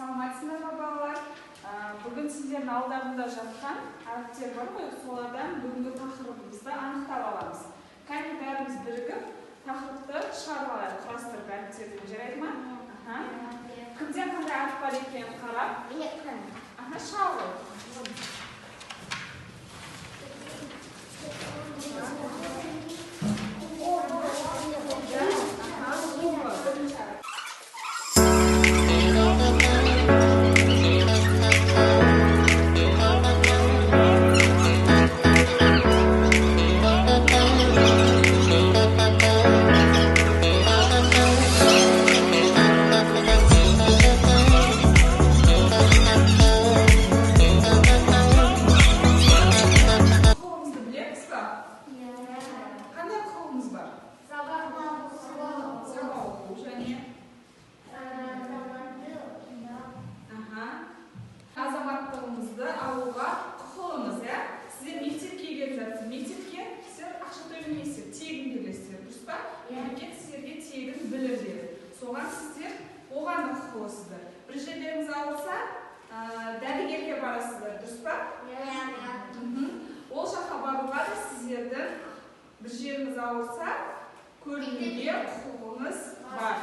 Саламатсыздар ма балалар? Бүгін сіздердің алдарында жатқан әріптер бар ғой, солардан бүгінгі тақырыбымызды анықтап аламыз. Кәне бәріміз бірігіп, тақырыпты шығарып алайық, құрастырып әріптермен, жарайды ма? Кімде қандай әріп бар екенін қарап? Шыға ғой. Азаматтығымызды алуға құқылымыз, сіздер мектепке келіп жатсыздар. Мектепке сіздер ақша төлемейсіздер, тегін келесіздер, дұрыс па? Мемлекет сіздерге тегін білім береді. Соған сіздер оған да құқылысыздар. Бір жерлеріңіз ауырса, дәрігерге барасыздар, дұрыс па? Ол жаққа баруға да сіздердің бір жеріңіз ауырса, көрінуге құқығыңыз бар.